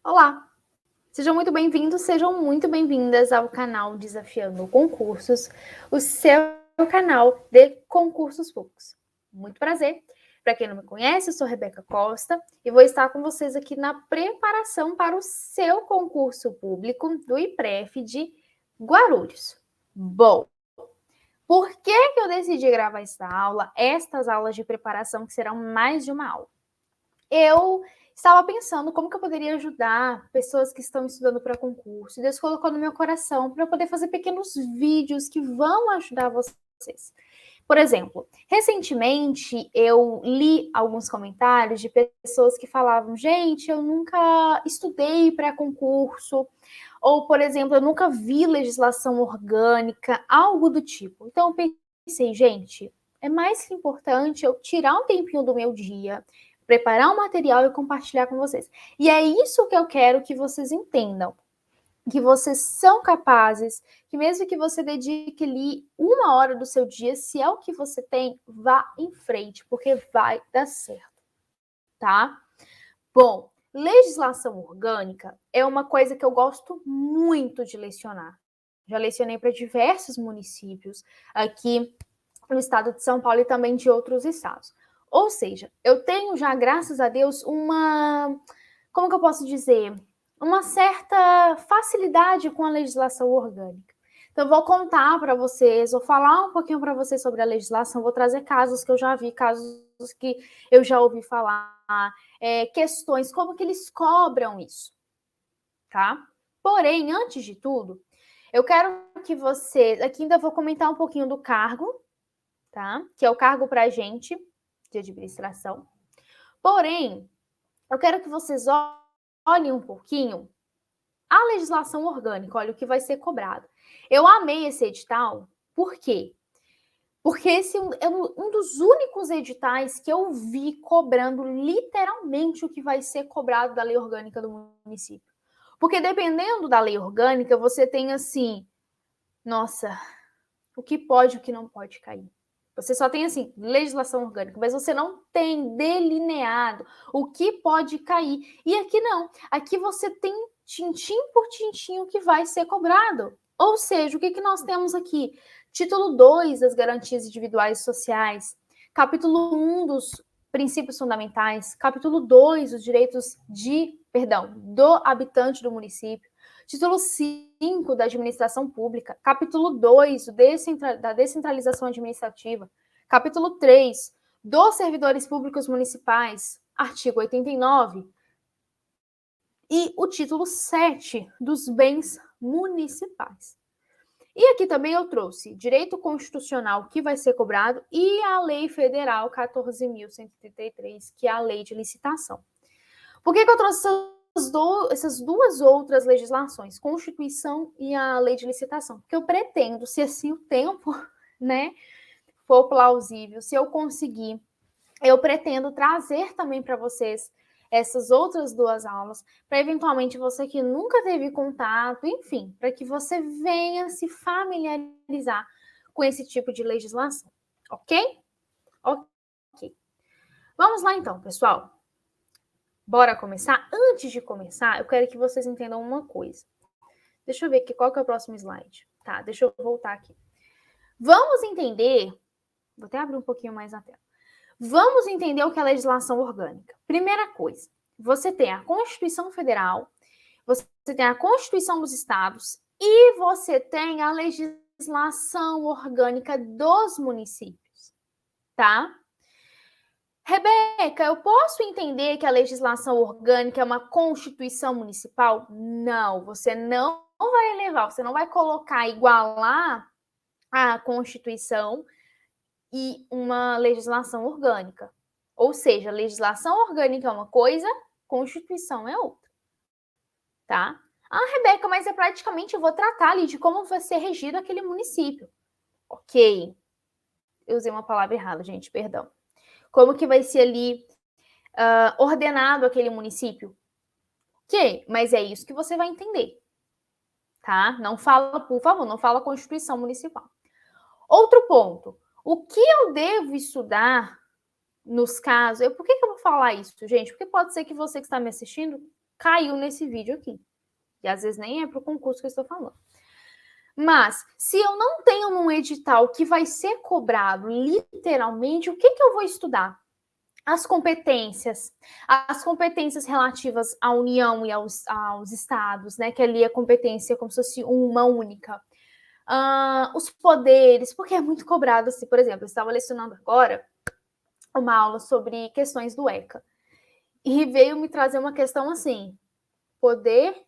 Olá, sejam muito bem-vindos, sejam muito bem-vindas ao canal Desafiando Concursos, o seu canal de concursos públicos. Muito prazer. Para quem não me conhece, eu sou Rebeca Costa e vou estar com vocês aqui na preparação para o seu concurso público do IPREF de Guarulhos. Bom, por que eu decidi gravar estas aulas de preparação que serão mais de uma aula? Eu estava pensando como que eu poderia ajudar pessoas que estão estudando para concurso. Deus colocou no meu coração para eu poder fazer pequenos vídeos que vão ajudar vocês. Por exemplo, recentemente eu li alguns comentários de pessoas que falavam: gente, eu nunca estudei para concurso, ou, por exemplo, eu nunca vi legislação orgânica, algo do tipo. Então eu pensei, gente, é mais que importante eu tirar um tempinho do meu dia, preparar um material e compartilhar com vocês. E é isso que eu quero que vocês entendam. Que vocês são capazes, que mesmo que você dedique ali 1 hora do seu dia, se é o que você tem, vá em frente, porque vai dar certo, tá? Bom, legislação orgânica é uma coisa que eu gosto muito de lecionar. Já lecionei para diversos municípios aqui no estado de São Paulo e também de outros estados. Ou seja, eu tenho já, graças a Deus, como que eu posso dizer? Uma certa facilidade com a legislação orgânica. Então, eu vou contar para vocês, vou falar um pouquinho para vocês sobre a legislação, vou trazer casos que eu já vi, casos que eu já ouvi falar, questões, como que eles cobram isso, tá? Porém, antes de tudo, eu quero que vocês, aqui ainda vou comentar um pouquinho do cargo, tá? Que é o cargo para agente de administração. Porém, eu quero que vocês olhem um pouquinho a legislação orgânica, olha o que vai ser cobrado. Eu amei esse edital, por quê? Porque esse é um dos únicos editais que eu vi cobrando literalmente o que vai ser cobrado da lei orgânica do município. Porque dependendo da lei orgânica, você tem assim, nossa, o que pode e o que não pode cair. Você só tem, assim, legislação orgânica, mas você não tem delineado o que pode cair. E aqui não. Aqui você tem tintim por tintim o que vai ser cobrado. Ou seja, o que nós temos aqui? Título 2 das garantias individuais e sociais. Capítulo 1 dos princípios fundamentais. Capítulo 2 dos direitos do habitante do município. Título 5 da administração pública, capítulo 2 da descentralização administrativa, capítulo 3 dos servidores públicos municipais, artigo 89, e o título 7 dos bens municipais. E aqui também eu trouxe direito constitucional que vai ser cobrado e a lei federal 14.133, que é a lei de licitação. Por que eu trouxe essas duas outras legislações, Constituição e a Lei de Licitação? Porque eu pretendo, se assim o tempo, né, for plausível, se eu conseguir, eu pretendo trazer também para vocês essas outras duas aulas, para eventualmente você que nunca teve contato, enfim, para que você venha se familiarizar com esse tipo de legislação, ok? Ok. Vamos lá então, pessoal. Bora começar? Antes de começar, eu quero que vocês entendam uma coisa. Deixa eu ver aqui qual que é o próximo slide. Tá, deixa eu voltar aqui. Vamos entender, vou até abrir um pouquinho mais a tela. Vamos entender o que é legislação orgânica. Primeira coisa, você tem a Constituição Federal, você tem a Constituição dos Estados e você tem a legislação orgânica dos municípios, tá? Rebeca, eu posso entender que a legislação orgânica é uma constituição municipal? Não, você não vai elevar, você não vai colocar, igualar a Constituição e uma legislação orgânica. Ou seja, legislação orgânica é uma coisa, Constituição é outra, tá? Ah, Rebeca, mas é praticamente, eu vou tratar ali de como vai ser regido aquele município. Ok, eu usei uma palavra errada, gente, perdão. Como que vai ser ali ordenado aquele município? Ok, mas é isso que você vai entender, tá? Não fala, por favor, não fala Constituição Municipal. Outro ponto, o que eu devo estudar nos casos... Por que eu vou falar isso, gente? Porque pode ser que você que está me assistindo caiu nesse vídeo aqui. E às vezes nem é para o concurso que eu estou falando. Mas, se eu não tenho um edital que vai ser cobrado literalmente, o que eu vou estudar? As competências relativas à União e aos estados, né? Que ali a competência é como se fosse uma única. Os poderes, porque é muito cobrado, assim, por exemplo, eu estava lecionando agora uma aula sobre questões do ECA. E veio me trazer uma questão assim, poder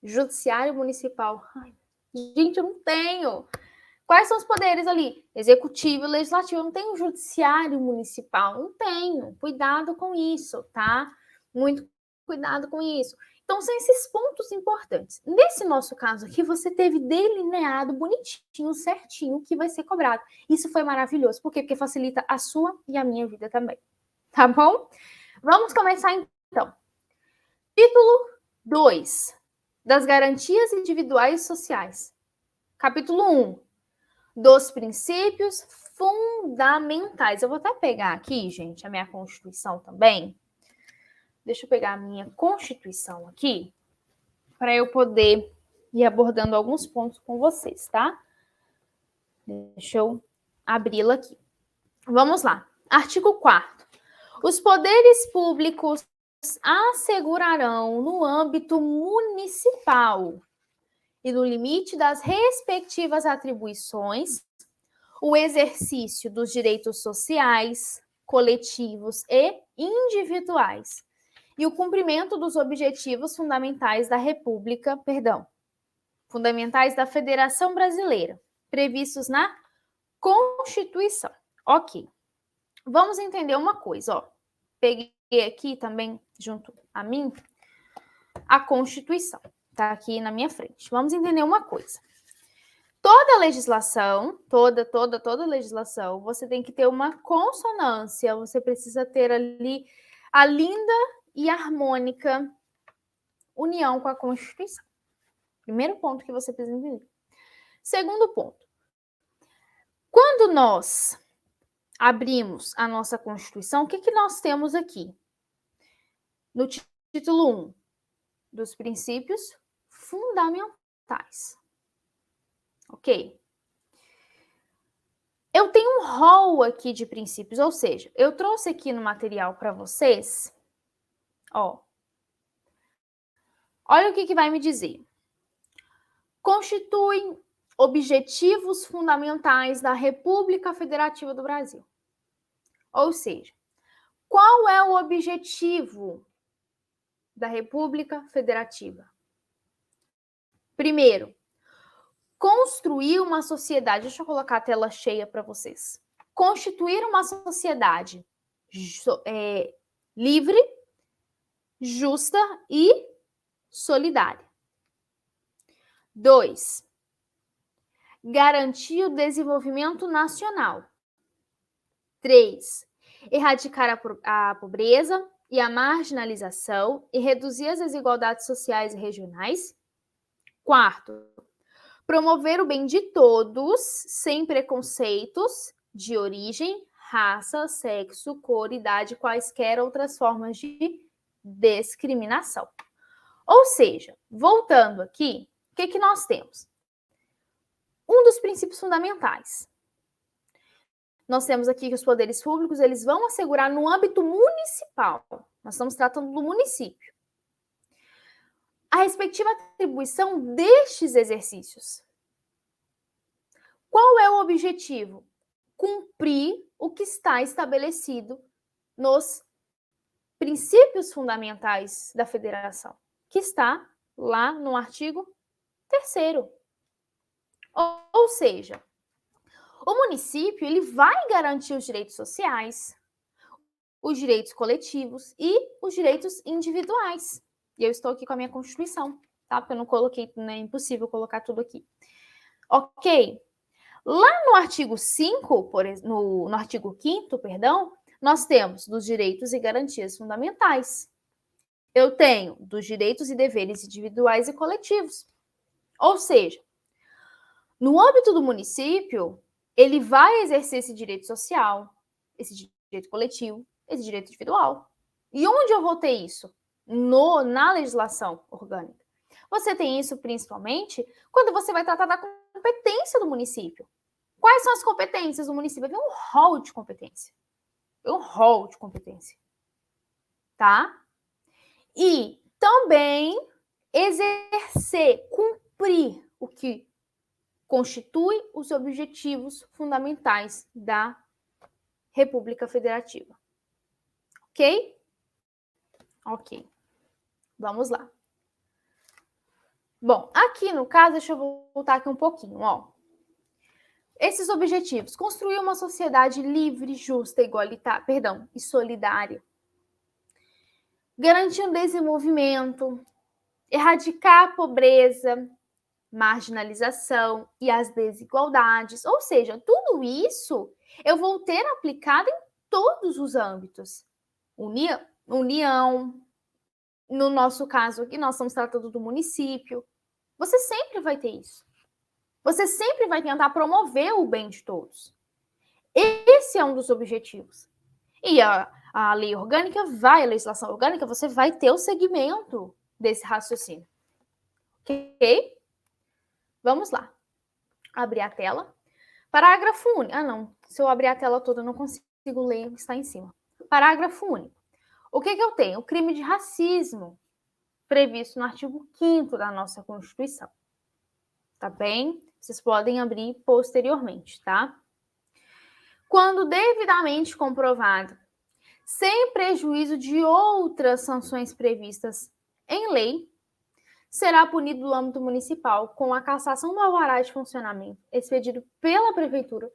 judiciário municipal. Ai, gente, eu não tenho. Quais são os poderes ali? Executivo e legislativo. Eu não tenho judiciário municipal. Não tenho. Cuidado com isso, tá? Muito cuidado com isso. Então, são esses pontos importantes. Nesse nosso caso aqui, você teve delineado bonitinho, certinho, o que vai ser cobrado. Isso foi maravilhoso. Por quê? Porque facilita a sua e a minha vida também. Tá bom? Vamos começar então. Título 2. Das garantias individuais e sociais. Capítulo 1. Dos princípios fundamentais. Eu vou até pegar aqui, gente, a minha Constituição também. Deixa eu pegar a minha Constituição aqui, para eu poder ir abordando alguns pontos com vocês, tá? Deixa eu abri-la aqui. Vamos lá. Artigo 4º. Os poderes públicos assegurarão no âmbito municipal e no limite das respectivas atribuições o exercício dos direitos sociais, coletivos e individuais e o cumprimento dos objetivos fundamentais da República, fundamentais da Federação Brasileira, previstos na Constituição. Ok. Vamos entender uma coisa, ó. Peguei aqui também, junto a mim, a Constituição. Tá aqui na minha frente. Vamos entender uma coisa. Toda legislação, toda legislação, você tem que ter uma consonância, você precisa ter ali a linda e harmônica união com a Constituição. Primeiro ponto que você precisa entender. Segundo ponto. Quando nós abrimos a nossa Constituição, o que nós temos aqui? No título 1, dos princípios fundamentais. Ok? Eu tenho um rol aqui de princípios, ou seja, eu trouxe aqui no material para vocês, ó. Olha o que vai me dizer. Constituem objetivos fundamentais da República Federativa do Brasil. Ou seja, qual é o objetivo da República Federativa? Primeiro, construir uma sociedade. Deixa eu colocar a tela cheia para vocês. Constituir uma sociedade livre, justa e solidária. 2. Garantir o desenvolvimento nacional. 3. Erradicar a pobreza e a marginalização e reduzir as desigualdades sociais e regionais. 4. Promover o bem de todos, sem preconceitos de origem, raça, sexo, cor, idade, quaisquer outras formas de discriminação. Ou seja, voltando aqui, o que nós temos? Um dos princípios fundamentais. Nós temos aqui que os poderes públicos, eles vão assegurar no âmbito municipal. Nós estamos tratando do município. A respectiva atribuição destes exercícios. Qual é o objetivo? Cumprir o que está estabelecido nos princípios fundamentais da federação, que está lá no artigo 3º. Ou seja, o município ele vai garantir os direitos sociais, os direitos coletivos e os direitos individuais. E eu estou aqui com a minha Constituição, tá? Porque eu não coloquei, não é impossível colocar tudo aqui. Ok? Lá no artigo 5, no artigo 5º, perdão, nós temos dos direitos e garantias fundamentais. Eu tenho dos direitos e deveres individuais e coletivos. Ou seja, no âmbito do município, ele vai exercer esse direito social, esse direito coletivo, esse direito individual. E onde eu vou ter isso? na legislação orgânica. Você tem isso principalmente quando você vai tratar da competência do município. Quais são as competências do município? Tem um rol de competência. Tem um rol de competência. Tá? E também exercer, cumprir o que constitui os objetivos fundamentais da República Federativa. Ok? Ok. Vamos lá. Bom, aqui no caso, deixa eu voltar aqui um pouquinho, ó. Esses objetivos: construir uma sociedade livre, justa, igualitária, e solidária. Garantir o desenvolvimento, erradicar a pobreza, marginalização e as desigualdades. Ou seja, tudo isso eu vou ter aplicado em todos os âmbitos. União, no nosso caso aqui, nós estamos tratando do município. Você sempre vai ter isso. Você sempre vai tentar promover o bem de todos. Esse é um dos objetivos. E a lei orgânica a legislação orgânica, você vai ter o segmento desse raciocínio. Ok? Vamos lá. Abrir a tela. Parágrafo único. Ah, não. Se eu abrir a tela toda, eu não consigo ler, está em cima. Parágrafo único. O que eu tenho? O crime de racismo, previsto no artigo 5º da nossa Constituição. Tá bem? Vocês podem abrir posteriormente, tá? Quando devidamente comprovado, sem prejuízo de outras sanções previstas em lei, será punido no âmbito municipal com a cassação do alvará de funcionamento expedido pela prefeitura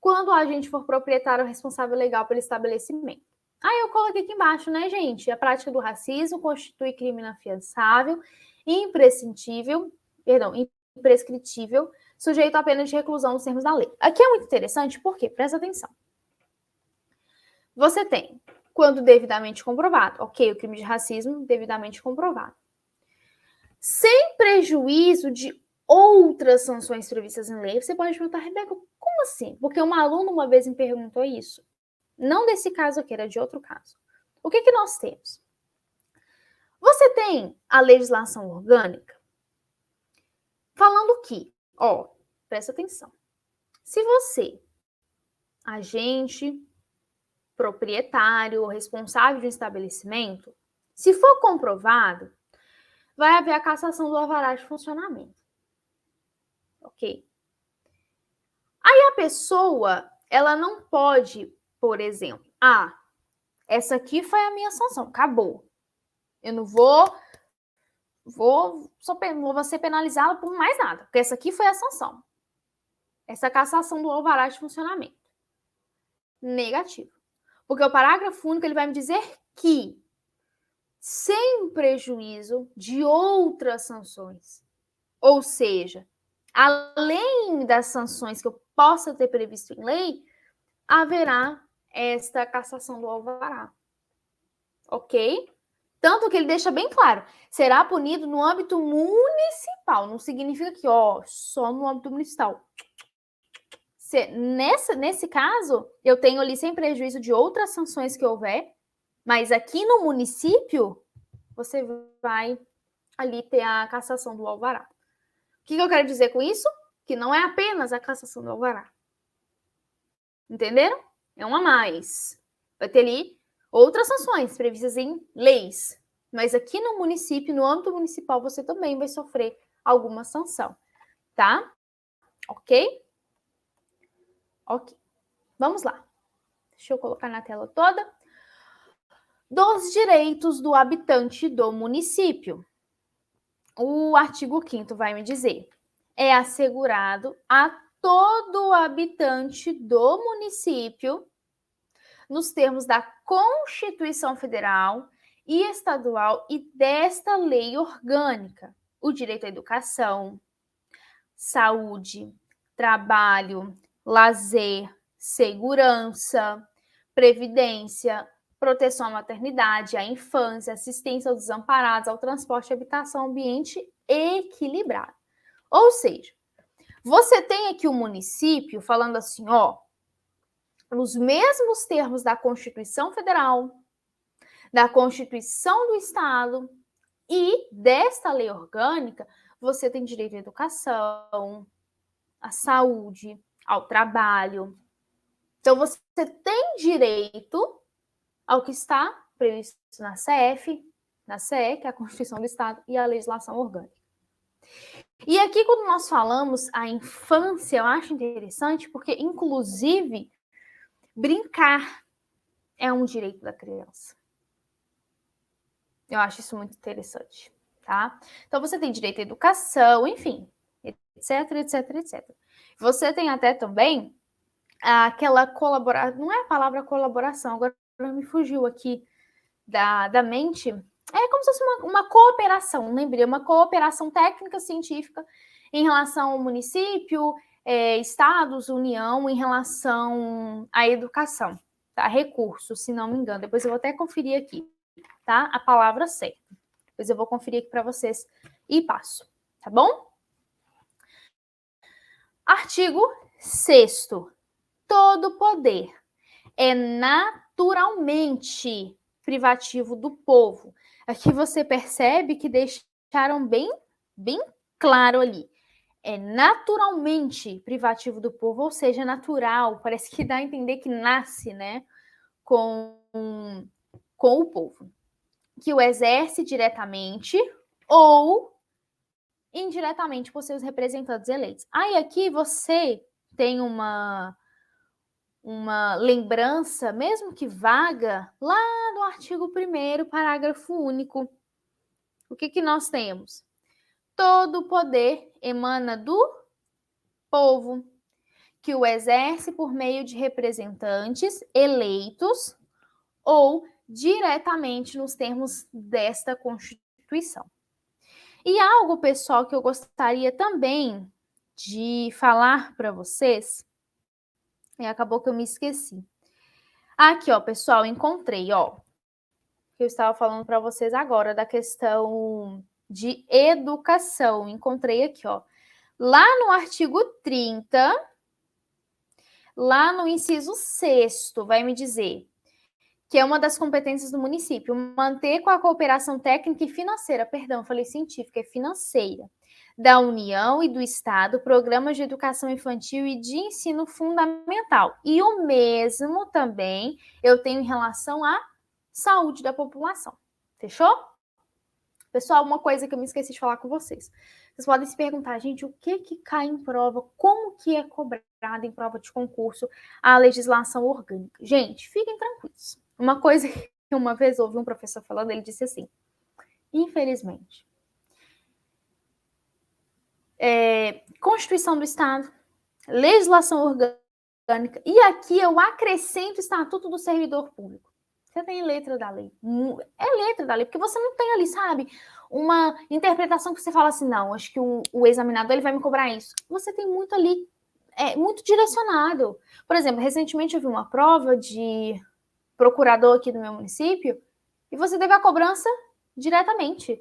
quando o agente for proprietário ou responsável legal pelo estabelecimento. Aí eu coloquei aqui embaixo, né, gente? A prática do racismo constitui crime inafiançável, imprescritível, sujeito à pena de reclusão nos termos da lei. Aqui é muito interessante porque, presta atenção. Você tem, quando devidamente comprovado, ok, o crime de racismo devidamente comprovado. Sem prejuízo de outras sanções previstas em lei, você pode perguntar, Rebeca, como assim? Porque uma aluna uma vez me perguntou isso. Não desse caso aqui, era de outro caso. O que nós temos? Você tem a legislação orgânica falando que, ó, presta atenção. Se você, agente, proprietário ou responsável de um estabelecimento, se for comprovado, vai haver a cassação do alvará de funcionamento. Ok? Aí a pessoa, ela não pode, por exemplo, essa aqui foi a minha sanção, acabou. Eu não vou ser penalizada por mais nada, porque essa aqui foi a sanção. Essa cassação do alvará de funcionamento. Negativo. Porque o parágrafo único ele vai me dizer que, sem prejuízo de outras sanções, ou seja, além das sanções que eu possa ter previsto em lei, haverá esta cassação do alvará. Ok? Tanto que ele deixa bem claro, será punido no âmbito municipal. Não significa que, só no âmbito municipal. Nesse caso, eu tenho ali sem prejuízo de outras sanções que houver, mas aqui no município, você vai ali ter a cassação do alvará. O que eu quero dizer com isso? Que não é apenas a cassação do alvará. Entenderam? É uma a mais. Vai ter ali outras sanções previstas em leis. Mas aqui no município, no âmbito municipal, você também vai sofrer alguma sanção. Tá? Ok? Ok. Vamos lá. Deixa eu colocar na tela toda. Dos direitos do habitante do município. O artigo 5º vai me dizer: é assegurado a todo habitante do município, nos termos da Constituição Federal e Estadual e desta lei orgânica, o direito à educação, saúde, trabalho, lazer, segurança, previdência, proteção à maternidade, à infância, assistência aos desamparados, ao transporte, habitação, ambiente equilibrado. Ou seja, você tem aqui o município falando assim, nos mesmos termos da Constituição Federal, da Constituição do Estado e desta lei orgânica, você tem direito à educação, à saúde, ao trabalho. Então, você tem direito ao que está previsto na CF, na CE, que é a Constituição do Estado, e a legislação orgânica. E aqui, quando nós falamos a infância, eu acho interessante, porque, inclusive, brincar é um direito da criança. Eu acho isso muito interessante, tá? Então, você tem direito à educação, enfim, etc, etc, etc. Você tem até também aquela colaboração, não é a palavra colaboração, agora me fugiu aqui da mente, é como se fosse uma cooperação, lembrei, uma cooperação técnica científica em relação ao município, estados, União, em relação à educação, tá? Recursos, se não me engano. Depois eu vou até conferir aqui, tá? A palavra certa. Depois eu vou conferir aqui para vocês e passo, tá bom? Artigo 6º. Todo poder é naturalmente privativo do povo. Aqui você percebe que deixaram bem claro ali. É naturalmente privativo do povo, ou seja, natural. Parece que dá a entender que nasce, né, com o povo. Que o exerce diretamente ou indiretamente por seus representantes eleitos. Aí aqui você tem uma lembrança, mesmo que vaga, lá no artigo 1º, parágrafo único. O que nós temos? Todo poder emana do povo, que o exerce por meio de representantes eleitos ou diretamente nos termos desta Constituição. E algo, pessoal, que eu gostaria também de falar para vocês, e acabou que eu me esqueci. Aqui, ó, pessoal, encontrei, ó, que eu estava falando para vocês agora da questão de educação. Encontrei aqui, ó. Lá no artigo 30, lá no inciso 6º, vai me dizer que é uma das competências do município, manter com a cooperação técnica e financeira, perdão, falei científica, é financeira, da União e do Estado, programas de educação infantil e de ensino fundamental. E o mesmo também eu tenho em relação à saúde da população. Fechou? Pessoal, uma coisa que eu me esqueci de falar com vocês. Vocês podem se perguntar, gente, o que cai em prova? Como que é cobrada em prova de concurso a legislação orgânica? Gente, fiquem tranquilos. Uma coisa que uma vez ouvi um professor falando, ele disse assim, infelizmente, Constituição do Estado, legislação orgânica, e aqui eu acrescento o Estatuto do Servidor Público. Você tem letra da lei. É letra da lei, porque você não tem ali, sabe, uma interpretação que você fala assim, não, acho que o examinador ele vai me cobrar isso. Você tem muito ali, muito direcionado. Por exemplo, recentemente eu vi uma prova de procurador aqui do meu município e você teve a cobrança diretamente.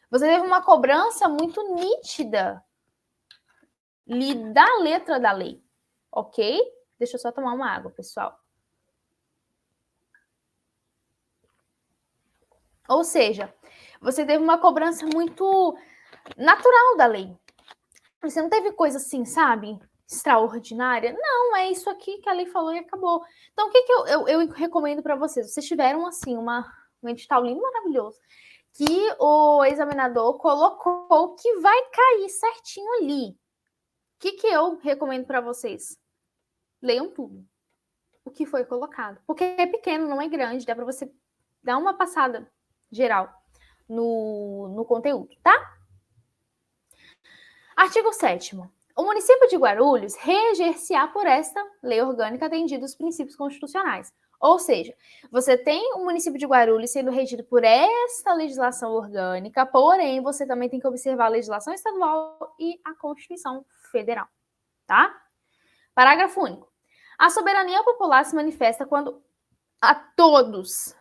Você teve uma cobrança muito nítida da letra da lei, ok? Deixa eu só tomar uma água, pessoal. Ou seja, você teve uma cobrança muito natural da lei. Você não teve coisa assim, sabe? Extraordinária. Não, é isso aqui que a lei falou e acabou. Então, o que eu recomendo para vocês? Vocês tiveram, assim, um edital lindo, maravilhoso, que o examinador colocou que vai cair certinho ali. O que eu recomendo para vocês? Leiam tudo. O que foi colocado. Porque é pequeno, não é grande. Dá para você dar uma passada geral no conteúdo, tá? Artigo 7º. O município de Guarulhos reger-se-á por esta lei orgânica atendidos os princípios constitucionais. Ou seja, você tem o município de Guarulhos sendo regido por esta legislação orgânica, porém, você também tem que observar a legislação estadual e a Constituição Federal, tá? Parágrafo único. A soberania popular se manifesta quando a todos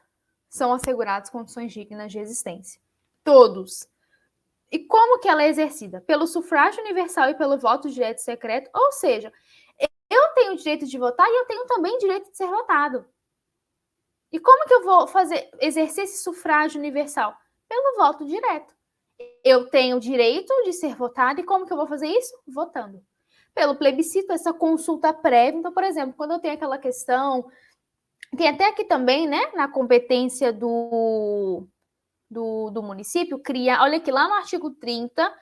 são asseguradas condições dignas de existência. Todos. E como que ela é exercida? Pelo sufrágio universal e pelo voto direto e secreto, ou seja, eu tenho o direito de votar e eu tenho também o direito de ser votado. E como que eu vou exercer esse sufrágio universal? Pelo voto direto. Eu tenho o direito de ser votado, e como que eu vou fazer isso? Votando. Pelo plebiscito, essa consulta prévia. Então, por exemplo, quando eu tenho aquela questão, tem até aqui também, né, na competência do município, criar, olha aqui, lá no artigo 30,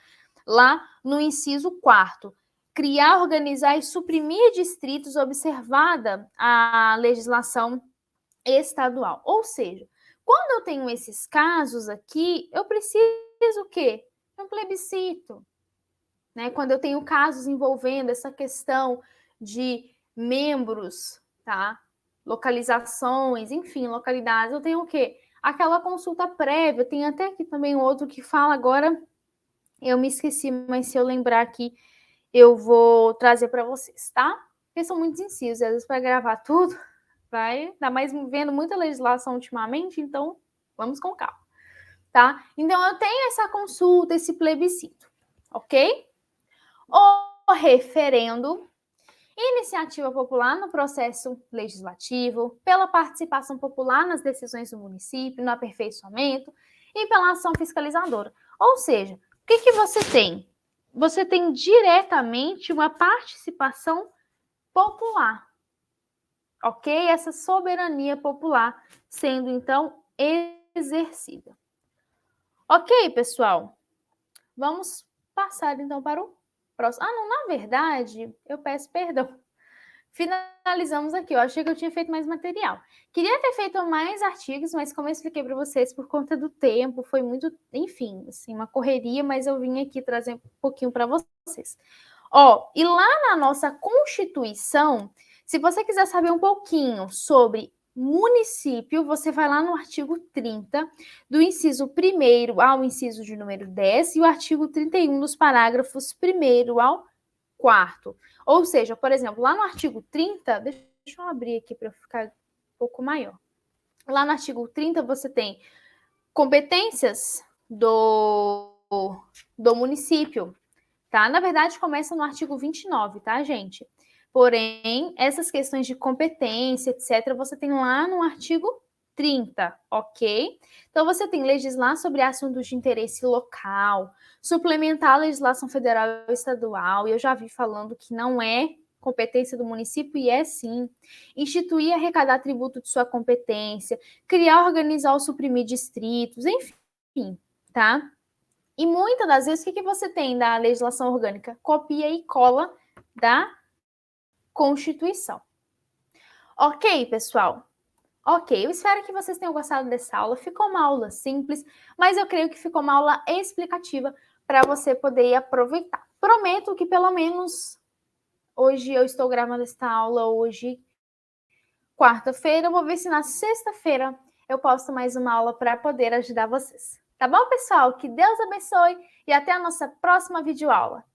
lá no inciso 4º, criar, organizar e suprimir distritos observada a legislação estadual. Ou seja, quando eu tenho esses casos aqui, eu preciso o quê? Um plebiscito. Né? Quando eu tenho casos envolvendo essa questão de membros, tá? Localizações, enfim, localidades, eu tenho o quê? Aquela consulta prévia. Tem até aqui também outro que fala agora, eu me esqueci, mas se eu lembrar aqui, eu vou trazer para vocês, tá? Porque são muitos incisos, às vezes para gravar tudo, vai, ainda mais vendo muita legislação ultimamente, então vamos com calma, tá? Então eu tenho essa consulta, esse plebiscito, ok? O referendo, iniciativa popular no processo legislativo, pela participação popular nas decisões do município, no aperfeiçoamento e pela ação fiscalizadora. Ou seja, o que você tem? Você tem diretamente uma participação popular, ok? Essa soberania popular sendo, então, exercida. Ok, pessoal? Vamos passar, então, para o próximo. Ah, não, na verdade, eu peço perdão. Finalizamos aqui. Eu achei que eu tinha feito mais material. Queria ter feito mais artigos, mas como eu expliquei para vocês, por conta do tempo, foi muito, enfim, assim, uma correria, mas eu vim aqui trazer um pouquinho para vocês. Ó, e lá na nossa Constituição, se você quiser saber um pouquinho sobre município, você vai lá no artigo 30, do inciso 1º ao inciso de número 10, e o artigo 31 dos parágrafos 1º ao 4º. Ou seja, por exemplo, lá no artigo 30, deixa eu abrir aqui para ficar um pouco maior. Lá no artigo 30 você tem competências do município, tá? Na verdade, começa no artigo 29, tá, gente? Porém, essas questões de competência, etc., você tem lá no artigo 30, ok? Então, você tem legislar sobre assuntos de interesse local, suplementar a legislação federal e estadual, e eu já vi falando que não é competência do município, e é sim. Instituir e arrecadar tributo de sua competência, criar, organizar ou suprimir distritos, enfim, tá? E muitas das vezes, o que você tem da legislação orgânica? Copia e cola da Constituição. Ok, pessoal? Ok, eu espero que vocês tenham gostado dessa aula. Ficou uma aula simples, mas eu creio que ficou uma aula explicativa para você poder aproveitar. Prometo que pelo menos hoje eu estou gravando esta aula hoje, quarta-feira. Eu vou ver se na sexta-feira eu posto mais uma aula para poder ajudar vocês. Tá bom, pessoal? Que Deus abençoe e até a nossa próxima videoaula.